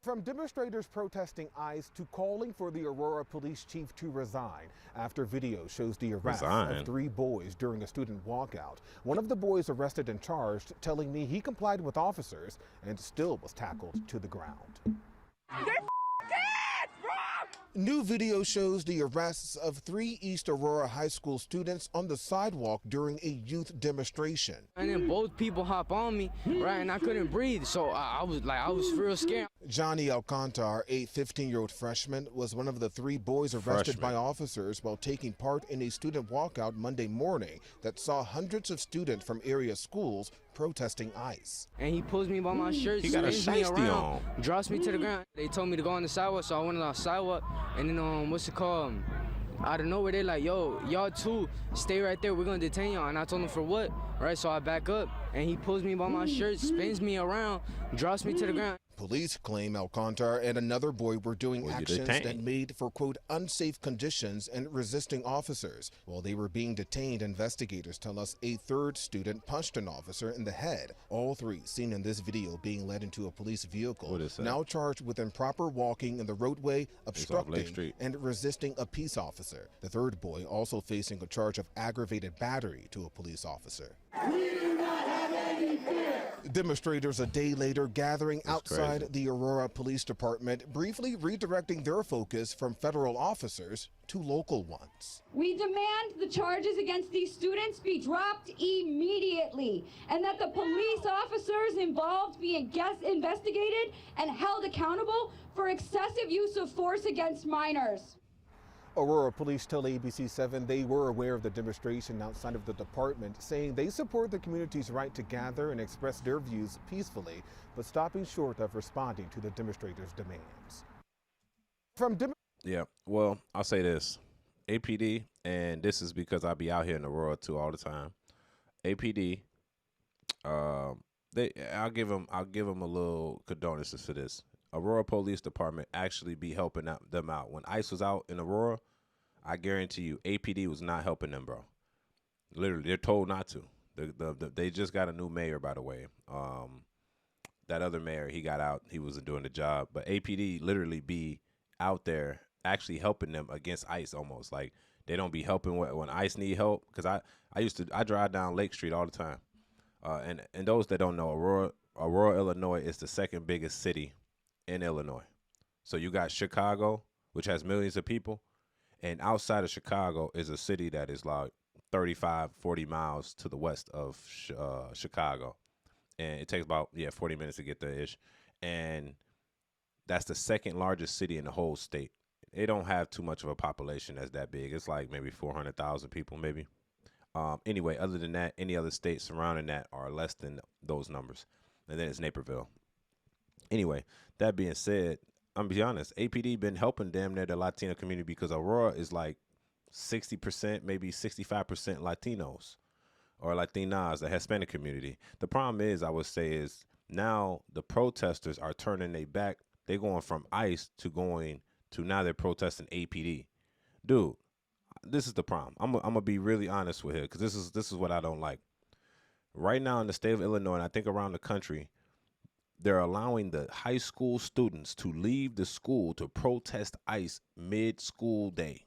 From demonstrators protesting ICE to calling for the Aurora police chief to resign after video shows the arrest of 3 boys during a student walkout. One of the boys arrested and charged, telling me he complied with officers and still was tackled to the ground. New video shows the arrests of 3 East Aurora High School students on the sidewalk during a youth demonstration. And then both people hop on me, right, and I couldn't breathe, so I was real scared. Johnny Alcantar, a 15-year-old freshman, was one of the 3 boys arrested by officers while taking part in a student walkout Monday morning that saw hundreds of students from area schools protesting ICE. And he pulls me by my shirt, he got a spins me shiesty around, on. drops me to the ground. They told me to go on the sidewalk, so I went on the sidewalk, and then out of nowhere, they're like, yo, y'all two, stay right there, we're gonna detain y'all. And I told them for what, right? So I back up, and he pulls me by my shirt, spins me around, drops me to the ground. Police claim Alcantar and another boy were doing actions that made for, quote, unsafe conditions and resisting officers. While they were being detained, investigators tell us a 3rd student punched an officer in the head. All 3 seen in this video being led into a police vehicle, now charged with improper walking in the roadway, obstructing, and resisting a peace officer. The 3rd boy also facing a charge of aggravated battery to a police officer. We do not have any fear. Demonstrators a day later gathering outside the Aurora Police Department, briefly redirecting their focus from federal officers to local ones. We demand the charges against these students be dropped immediately, and that the police officers involved be investigated and held accountable for excessive use of force against minors. Aurora police tell ABC7 they were aware of the demonstration outside of the department, saying they support the community's right to gather and express their views peacefully, but stopping short of responding to the demonstrators' demands. Well, I'll say this. APD, and this is because I be out here in Aurora too all the time. APD, I'll give them a little condolences for this. Aurora Police Department actually be helping them out. When ICE was out in Aurora, I guarantee you, APD was not helping them, bro. Literally, they're told not to. They just got a new mayor, by the way. That other mayor, he got out. He wasn't doing the job. But APD literally be out there actually helping them against ICE almost. Like, they don't be helping when ICE need help. Because I drive down Lake Street all the time. And those that don't know, Aurora, Illinois is the 2nd biggest city in Illinois. So you got Chicago, which has millions of people, and outside of Chicago is a city that is like 35, 40 miles to the west of Chicago. And it takes about 40 minutes to get there-ish. And that's the 2nd largest city in the whole state. They don't have too much of a population that's that big. It's like maybe 400,000 people maybe. Anyway, other than that, any other states surrounding that are less than those numbers. And then it's Naperville. Anyway, that being said, I'm gonna be honest, APD been helping damn near the Latino community because Aurora is like 60%, maybe 65% Latinos or Latinas, the Hispanic community. The problem is, I would say, is now the protesters are turning their back. They're going from ICE to now they're protesting APD. Dude, this is the problem. I'm gonna be really honest with it because this is what I don't like. Right now in the state of Illinois, and I think around the country, they're allowing the high school students to leave the school to protest ICE mid-school day.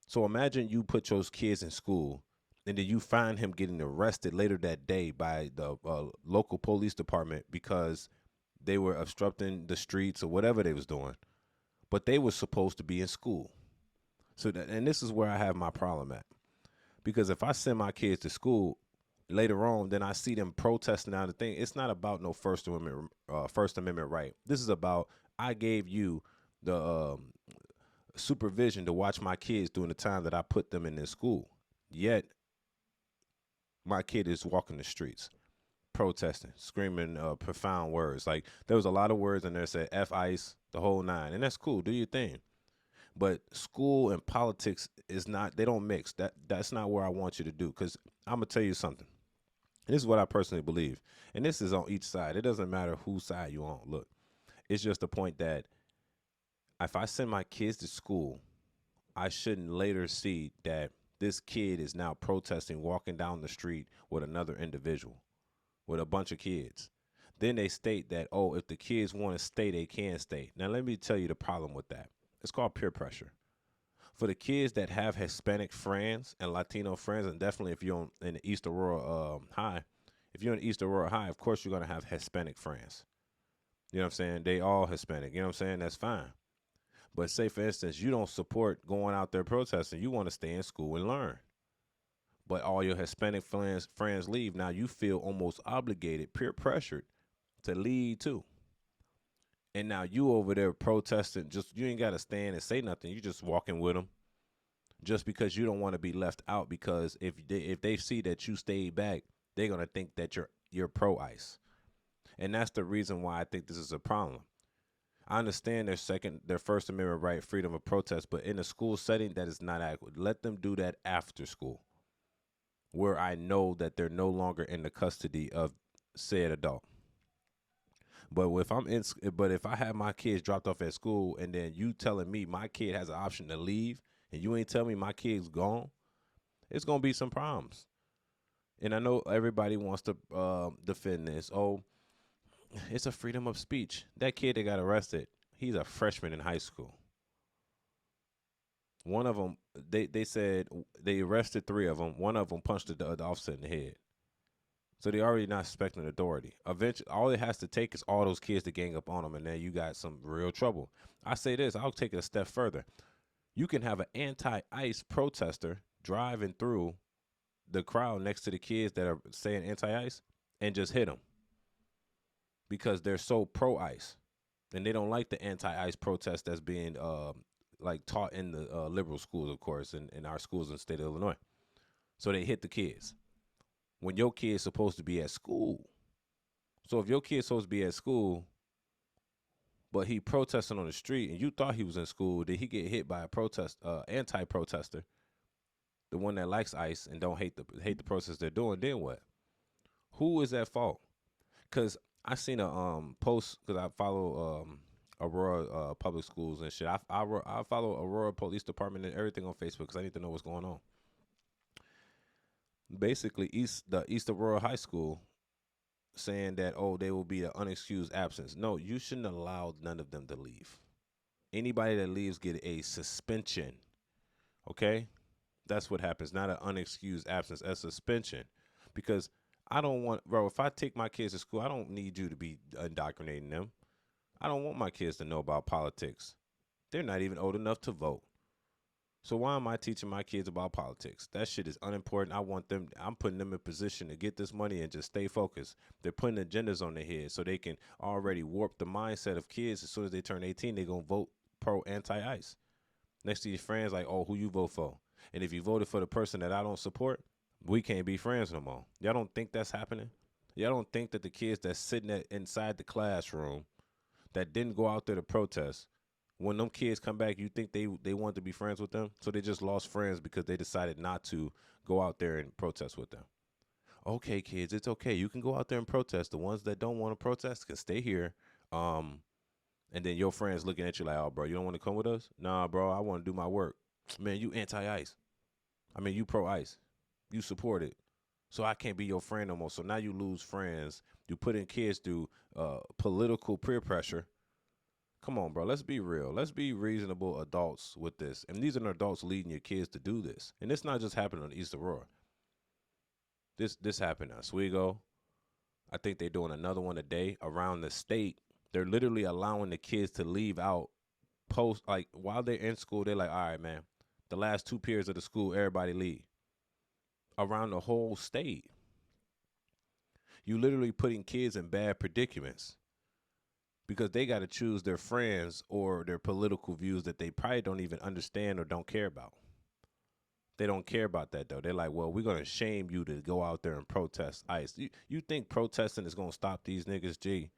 So imagine you put your kids in school and then you find him getting arrested later that day by the local police department because they were obstructing the streets or whatever they was doing. But they were supposed to be in school. And this is where I have my problem at. Because if I send my kids to school later on, then I see them protesting out the thing. It's not about no First Amendment right. This is about I gave you the supervision to watch my kids during the time that I put them in this school. Yet my kid is walking the streets, protesting, screaming profound words. Like there was a lot of words in there that said F ICE, the whole 9, and that's cool. Do your thing. But school and politics is not, they don't mix. That's not where I want you to do. Because I'm going to tell you something. This is what I personally believe. And this is on each side. It doesn't matter whose side you're on. Look, it's just the point that if I send my kids to school, I shouldn't later see that this kid is now protesting, walking down the street with another individual, with a bunch of kids. Then they state that, oh, if the kids want to stay, they can stay. Now, let me tell you the problem with that. It's called peer pressure. For the kids that have Hispanic friends and Latino friends, and definitely if you're in the East Aurora High, if you're in East Aurora High, of course you're going to have Hispanic friends. You know what I'm saying? They all Hispanic. You know what I'm saying? That's fine. But say, for instance, you don't support going out there protesting. You want to stay in school and learn. But all your Hispanic friends leave. Now you feel almost obligated, peer pressured to lead too. And now you over there protesting, just you ain't got to stand and say nothing. You just walking with them just because you don't want to be left out, because if they see that you stayed back, they're going to think that you're pro-ICE. And that's the reason why I think this is a problem. I understand their First Amendment right, freedom of protest, but in a school setting, that is not adequate. Let them do that after school, where I know that they're no longer in the custody of said adult. But if I have my kids dropped off at school and then you telling me my kid has an option to leave and you ain't telling me my kid's gone, it's gonna be some problems. And I know everybody wants to defend this. Oh, it's a freedom of speech. That kid that got arrested, he's a freshman in high school. One of them, they said they arrested 3 of them. One of them punched the officer in the head. So they already not suspecting authority. Eventually, all it has to take is all those kids to gang up on them, and then you got some real trouble. I say this, I'll take it a step further. You can have an anti-ICE protester driving through the crowd next to the kids that are saying anti-ICE and just hit them because they're so pro-ICE, and they don't like the anti-ICE protest that's being taught in the liberal schools, of course, in our schools in the state of Illinois. So they hit the kids when your kid's supposed to be at school. So if your kid's supposed to be at school, but he protesting on the street and you thought he was in school, did he get hit by a anti-protester, the one that likes ICE and don't hate the process they're doing, then what? Who is at fault? Because I seen a post, because I follow Aurora public schools and shit. I follow Aurora Police Department and everything on Facebook because I need to know what's going on. Basically, the East Aurora High School saying that, oh, they will be an unexcused absence. No, you shouldn't allow none of them to leave. Anybody that leaves get a suspension. Okay? That's what happens. Not an unexcused absence, a suspension. Because I don't want, bro, if I take my kids to school, I don't need you to be indoctrinating them. I don't want my kids to know about politics. They're not even old enough to vote. So why am I teaching my kids about politics? That shit is unimportant. I'm putting them in position to get this money and just stay focused. They're putting agendas on their head so they can already warp the mindset of kids. As soon as they turn 18, they're going to vote pro-anti-ICE. Next to your friends, like, oh, who you vote for? And if you voted for the person that I don't support, we can't be friends no more. Y'all don't think that's happening? Y'all don't think that the kids that's sitting inside the classroom that didn't go out there to protest, when them kids come back, you think they want to be friends with them? So they just lost friends because they decided not to go out there and protest with them. Okay, kids, it's okay. You can go out there and protest. The ones that don't want to protest can stay here. And then your friends looking at you like, oh, bro, you don't want to come with us? Nah, bro, I want to do my work. Man, you anti-ICE. I mean, you pro-ICE. You support it. So I can't be your friend no more. So now you lose friends. You put in kids through political peer pressure. Come on, bro. Let's be real. Let's be reasonable adults with this. And these are adults leading your kids to do this. And it's not just happening on East Aurora. This happened in Oswego. I think they're doing another one today around the state. They're literally allowing the kids to leave out while they're in school. They're like, all right, man, the last 2 periods of the school, everybody leave. Around the whole state. You literally putting kids in bad predicaments because they got to choose their friends or their political views that they probably don't even understand or don't care about. They don't care about that, though. They're like, well, we're going to shame you to go out there and protest ICE. You think protesting is going to stop these niggas? Gee,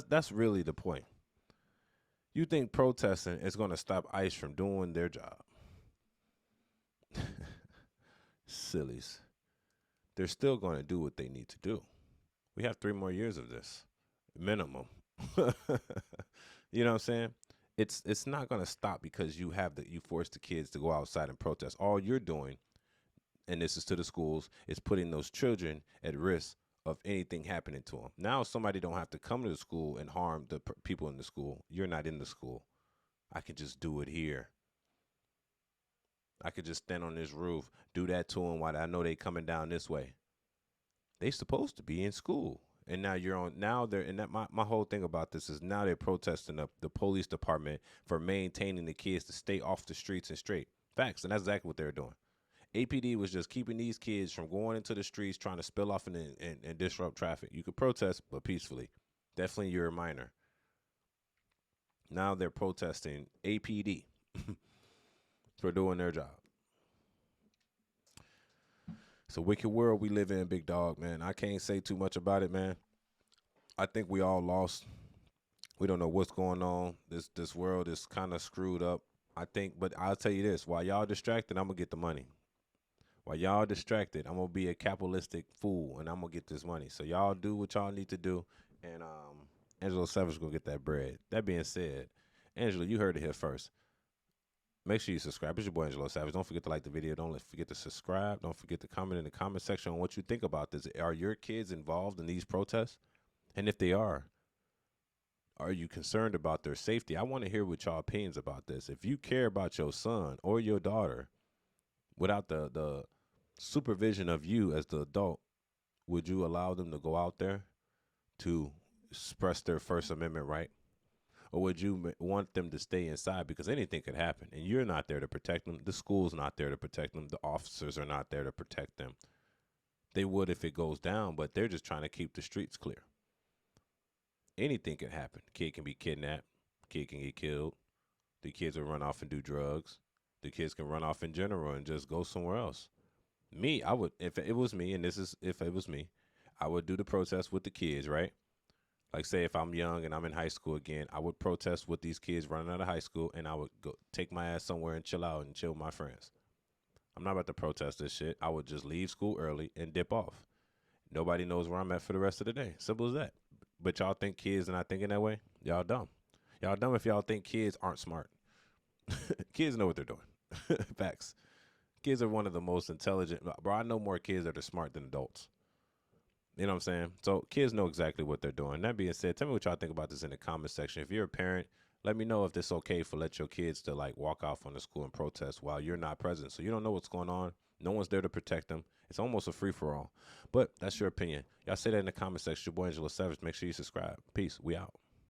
that's really the point. You think protesting is going to stop ICE from doing their job? Sillies. They're still going to do what they need to do. We have 3 more years of this, minimum. You know what I'm saying? It's not going to stop because you force the kids to go outside and protest. All you're doing, and this is to the schools, is putting those children at risk of anything happening to them. Now somebody don't have to come to the school and harm the people in the school. You're not in the school. I can just do it here. I could just stand on this roof, do that to them while I know they coming down this way. They supposed to be in school. And now you're on, now they're, and that my whole thing about this is now they're protesting the police department for maintaining the kids to stay off the streets and straight. Facts, and that's exactly what they're doing. APD was just keeping these kids from going into the streets, trying to spill off and disrupt traffic. You could protest, but peacefully. Definitely you're a minor. Now they're protesting APD for doing their job. It's a wicked world we live in, big dog, man. I can't say too much about it, man. I think we all lost. We don't know what's going on. This world is kind of screwed up, I think. But I'll tell you this. While y'all distracted, I'm going to get the money. While y'all distracted, I'm going to be a capitalistic fool, and I'm going to get this money. So y'all do what y'all need to do, and AngeloSavage is going to get that bread. That being said, Angelo, you heard it here first. Make sure you subscribe. It's your boy AngeloSavage. Don't forget to like the video. Don't forget to subscribe. Don't forget to comment in the comment section on what you think about this. Are your kids involved in these protests? And if they are you concerned about their safety? I want to hear what y'all opinions about this. If you care about your son or your daughter without the supervision of you as the adult, would you allow them to go out there to express their First Amendment right? Or would you want them to stay inside because anything could happen and you're not there to protect them? The school's not there to protect them. The officers are not there to protect them. They would if it goes down, but they're just trying to keep the streets clear. Anything can happen. Kid can be kidnapped. Kid can get killed. The kids will run off and do drugs. The kids can run off in general and just go somewhere else. Me, I would, if it was me, and this is if it was me, I would do the protest with the kids, right? Like, say, if I'm young and I'm in high school again, I would protest with these kids running out of high school, and I would go take my ass somewhere and chill out and chill with my friends. I'm not about to protest this shit. I would just leave school early and dip off. Nobody knows where I'm at for the rest of the day. Simple as that. But y'all think kids are not thinking that way? Y'all dumb. Y'all dumb if y'all think kids aren't smart. Kids know what they're doing. Facts. Kids are one of the most intelligent. Bro, I know more kids that are smart than adults. You know what I'm saying? So kids know exactly what they're doing. That being said, tell me what y'all think about this in the comment section. If you're a parent, let me know if this okay for let your kids to like walk out from the school and protest while you're not present. So you don't know what's going on. No one's there to protect them. It's almost a free-for-all. But that's your opinion. Y'all say that in the comment section. Your boy AngeloSavage. Make sure you subscribe. Peace. We out.